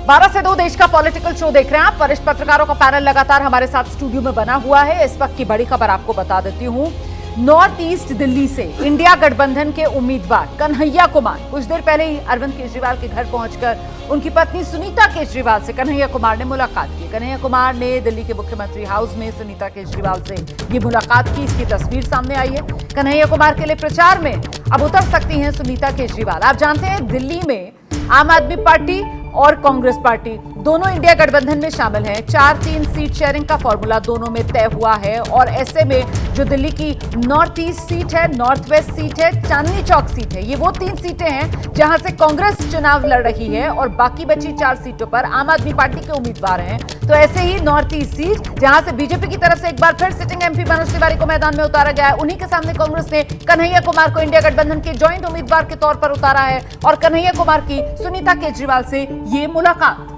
12 से 2 देश का पॉलिटिकल शो देख रहे हैं आप। वरिष्ठ पत्रकारों का पैनल लगातार हमारे साथ स्टूडियो में बना हुआ है। इस वक्त की बड़ी खबर आपको बता देती हूं। नॉर्थ ईस्ट दिल्ली से इंडिया गठबंधन के उम्मीदवार कन्हैया कुमार कुछ देर पहले ही अरविंद केजरीवाल के घर पहुंचकर उनकी पत्नी सुनीता केजरीवाल से कन्हैया कुमार ने मुलाकात की। कन्हैया कुमार ने दिल्ली के मुख्यमंत्री हाउस में सुनीता केजरीवाल से ये मुलाकात की। इसकी तस्वीर सामने आई है। कन्हैया कुमार के लिए प्रचार में अब उतर सकती हैं सुनीता केजरीवाल। आप जानते हैं दिल्ली में आम आदमी पार्टी और कांग्रेस पार्टी दोनों इंडिया गठबंधन में शामिल हैं। 4-3 सीट शेयरिंग का फॉर्मूला दोनों में तय हुआ है और ऐसे में जो दिल्ली की नॉर्थ ईस्ट सीट है, नॉर्थ वेस्ट सीट है, चांदनी चौक सीट है, ये वो 3 सीटें हैं जहां से कांग्रेस चुनाव लड़ रही है और बाकी बची 4 सीटों पर आम आदमी पार्टी के उम्मीदवार हैं। तो ऐसे ही नॉर्थ ईस्ट सीट जहां से बीजेपी की तरफ से एक बार फिर सिटिंग एमपी मनोज तिवारी को मैदान में उतारा गया है, उन्हीं के सामने कांग्रेस ने कन्हैया कुमार को इंडिया गठबंधन के ज्वाइंट उम्मीदवार के तौर पर उतारा है और कन्हैया कुमार की सुनीता केजरीवाल से ये मुलाकात।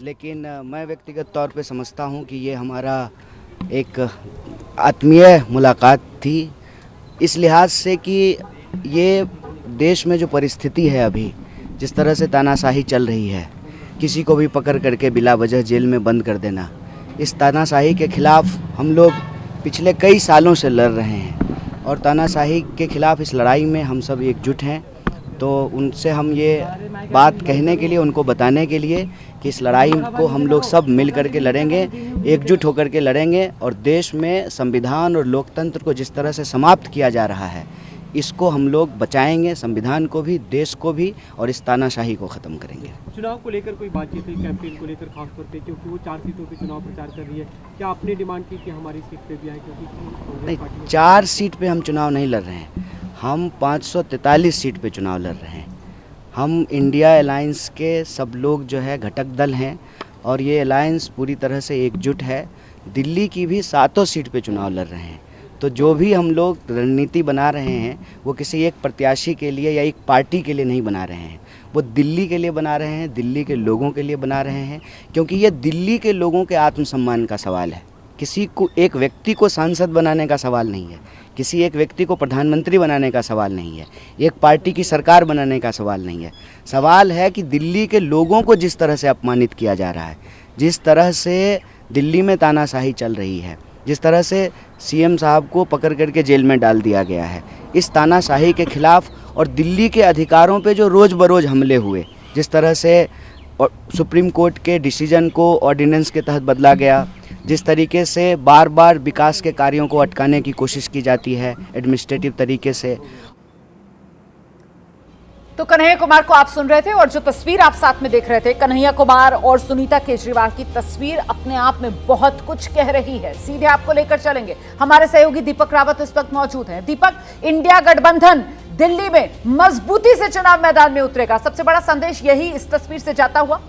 लेकिन मैं व्यक्तिगत तौर पे समझता हूँ कि ये हमारा एक आत्मीय मुलाकात थी, इस लिहाज से कि ये देश में जो परिस्थिति है अभी, जिस तरह से तानाशाही चल रही है, किसी को भी पकड़ करके बिला वजह जेल में बंद कर देना, इस तानाशाही के खिलाफ हम लोग पिछले कई सालों से लड़ रहे हैं और तानाशाही के खिलाफ इस लड़ाई में हम सब एकजुट हैं। तो उनसे हम ये बात कहने के लिए, उनको बताने के लिए कि इस लड़ाई को हम लोग सब मिल करके लड़ेंगे, एकजुट होकर के लड़ेंगे और देश में संविधान और लोकतंत्र को जिस तरह से समाप्त किया जा रहा है, इसको हम लोग बचाएंगे, संविधान को भी, देश को भी, और इस तानाशाही को ख़त्म करेंगे। चुनाव को लेकर कोई बातचीत हुई, कैंपेन को लेकर खासतौर पे, क्योंकि वो 4 सीटों पे चुनाव प्रचार कर रही है, क्या आपने डिमांड की कि हमारी सीट पे भी आए? क्योंकि नहीं, 4 सीट पे हम चुनाव नहीं लड़ रहे हैं, हम 543 सीट पे चुनाव लड़ रहे हैं। हम इंडिया अलायंस के सब लोग जो है घटक दल हैं और ये अलायंस पूरी तरह से एकजुट है। दिल्ली की भी 7 सीट पे चुनाव लड़ रहे हैं। तो जो भी हम लोग रणनीति बना रहे हैं वो किसी एक प्रत्याशी के लिए या एक पार्टी के लिए नहीं बना रहे हैं, वो दिल्ली के लिए बना रहे हैं, दिल्ली के लोगों के लिए बना रहे हैं, क्योंकि ये दिल्ली के लोगों के आत्मसम्मान का सवाल है। किसी को, एक व्यक्ति को सांसद बनाने का सवाल नहीं है, किसी एक व्यक्ति को प्रधानमंत्री बनाने का सवाल नहीं है, एक पार्टी की सरकार बनाने का सवाल नहीं है। सवाल है कि दिल्ली के लोगों को जिस तरह से अपमानित किया जा रहा है, जिस तरह से दिल्ली में तानाशाही चल रही है, जिस तरह से सीएम साहब को पकड़ करके जेल में डाल दिया गया है, इस तानाशाही के खिलाफ और दिल्ली के अधिकारों पे जो रोज़ बरोज़ हमले हुए, जिस तरह से सुप्रीम कोर्ट के डिसीजन को ऑर्डिनेंस के तहत बदला गया, जिस तरीके से बार बार विकास के कार्यों को अटकाने की कोशिश की जाती है एडमिनिस्ट्रेटिव तरीके से। तो कन्हैया कुमार को आप सुन रहे थे और जो तस्वीर आप साथ में देख रहे थे, कन्हैया कुमार और सुनीता केजरीवाल की तस्वीर अपने आप में बहुत कुछ कह रही है। सीधे आपको लेकर चलेंगे, हमारे सहयोगी दीपक रावत इस वक्त मौजूद हैं। दीपक, इंडिया गठबंधन दिल्ली में मजबूती से चुनाव मैदान में उतरेगा, सबसे बड़ा संदेश यही इस तस्वीर से जाता हुआ?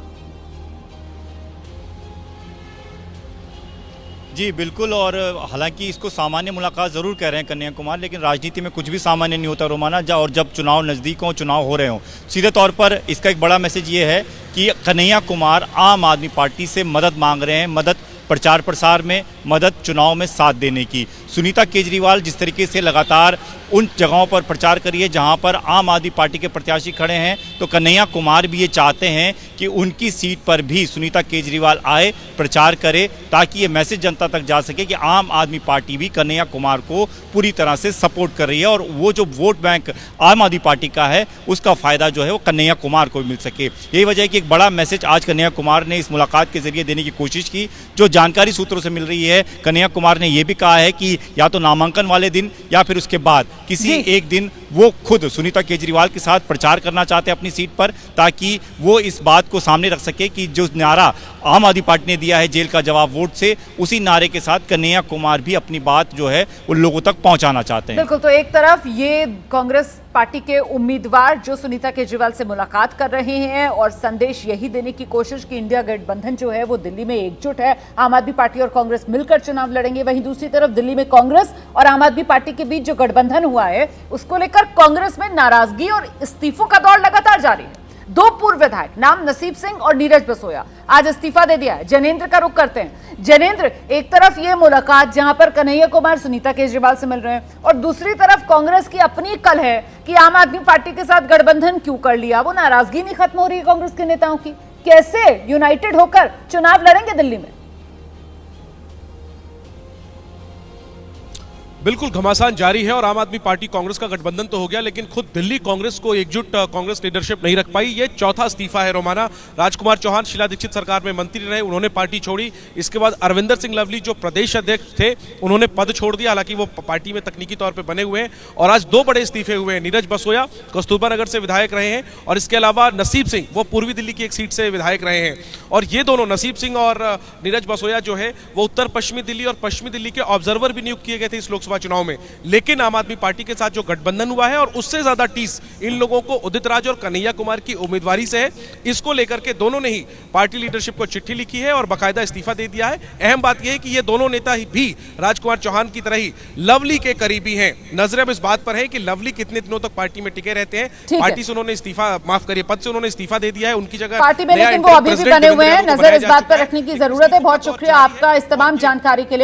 जी बिल्कुल, और हालांकि इसको सामान्य मुलाकात ज़रूर कह रहे हैं कन्हैया कुमार, लेकिन राजनीति में कुछ भी सामान्य नहीं होता रोमाना। और जब चुनाव नज़दीक हो, चुनाव हो रहे हों, सीधे तौर पर इसका एक बड़ा मैसेज ये है कि कन्हैया कुमार आम आदमी पार्टी से मदद मांग रहे हैं, मदद प्रचार प्रसार में, मदद चुनाव में साथ देने की। सुनीता केजरीवाल जिस तरीके से लगातार उन जगहों पर प्रचार करी है जहां पर आम आदमी पार्टी के प्रत्याशी खड़े हैं, तो कन्हैया कुमार भी ये चाहते हैं कि उनकी सीट पर भी सुनीता केजरीवाल आए, प्रचार करे, ताकि ये मैसेज जनता तक जा सके कि आम आदमी पार्टी भी कन्हैया कुमार को पूरी तरह से सपोर्ट कर रही है और वो जो वोट बैंक आम आदमी पार्टी का है उसका फ़ायदा जो है वो कन्हैया कुमार को मिल सके। यही वजह है कि एक बड़ा मैसेज आज कन्हैया कुमार ने इस मुलाकात के जरिए देने की कोशिश की। जो जानकारी सूत्रों से मिल रही है, कन्हैया कुमार ने यह भी कहा है कि या तो नामांकन वाले दिन या फिर उसके बाद किसी एक दिन वो खुद सुनीता केजरीवाल के साथ प्रचार करना चाहते हैं अपनी सीट पर, ताकि वो इस बात को सामने रख सके कि जो नारा आम आदमी पार्टी ने दिया है जेल का जवाब वोट से, उसी नारे के साथ कन्हैया कुमार भी अपनी बात जो है उन लोगों तक पहुंचाना चाहते हैं। बिल्कुल, तो एक तरफ ये कांग्रेस पार्टी के उम्मीदवार जो सुनीता केजरीवाल से मुलाकात कर रहे हैं और संदेश यही देने की कोशिश कि इंडिया गठबंधन जो है वो दिल्ली में एकजुट है, आम आदमी पार्टी और कांग्रेस मिलकर चुनाव लड़ेंगे। वहीं दूसरी तरफ दिल्ली में कांग्रेस और आम आदमी पार्टी के बीच जो गठबंधन हुआ है उसको लेकर कांग्रेस में नाराजगी और इस्तीफों का दौर लगातार जारी है। दो पूर्व विधायक नाम नसीब सिंह और नीरज बसोया आज इस्तीफा दे दिया है। जनेंद्र का रुख करते हैं। जनेंद्र, एक तरफ ये मुलाकात जहां पर कन्हैया कुमार सुनीता केजरीवाल से मिल रहे हैं और दूसरी तरफ कांग्रेस की अपनी कल है कि आम आदमी पार्टी के साथ गठबंधन क्यों कर लिया। वो नाराजगी नहीं खत्म हो रही है कांग्रेस के नेताओं की। कैसे यूनाइटेड होकर चुनाव लड़ेंगे दिल्ली में? बिल्कुल घमासान जारी है और आम आदमी पार्टी कांग्रेस का गठबंधन तो हो गया, लेकिन खुद दिल्ली कांग्रेस को एकजुट कांग्रेस लीडरशिप नहीं रख पाई। ये चौथा इस्तीफा है रोमाना। राजकुमार चौहान शीला दीक्षित सरकार में मंत्री रहे, उन्होंने पार्टी छोड़ी। इसके बाद अरविंदर सिंह लवली जो प्रदेश अध्यक्ष थे, उन्होंने पद छोड़ दिया, हालांकि वो पार्टी में तकनीकी तौर पर बने हुए हैं। और आज दो बड़े इस्तीफे हुए हैं। नीरज बसोया कस्तूरबा नगर से विधायक रहे हैं और इसके अलावा नसीब सिंह वो पूर्वी दिल्ली की एक सीट से विधायक रहे हैं। और ये दोनों नसीब सिंह और नीरज बसोया जो है वो उत्तर पश्चिमी दिल्ली और पश्चिमी दिल्ली के ऑब्जर्वर भी नियुक्त किए गए थे इस लोकसभा चुनाव में। लेकिन आम आदमी पार्टी के साथ जो गठबंधन हुआ है और उससे ज्यादा टीस इन लोगों को उदित राज और कन्हैया कुमार की उम्मीदवारी से है। इसको लेकर के दोनों ने ही पार्टी लीडरशिप को चिट्ठी लिखी है और बाकायदा इस्तीफा दे दिया है। अहम बात यह है कि ये दोनों नेता ही भी राजकुमार चौहान की तरह ही लवली के करीबी हैं। नजर अब इस बात पर है कि लवली कितने दिनों तक पार्टी में टिके रहते हैं। पार्टी से उन्होंने इस्तीफा, माफ करिए, पद से उन्होंने इस्तीफा दे दिया है। उनकी जगह पार्टी में, लेकिन वो अभी भी बने हुए हैं। नजर इस बात पर रखने की जरूरत है। बहुत शुक्रिया आपका इस तमाम जानकारी के लिए।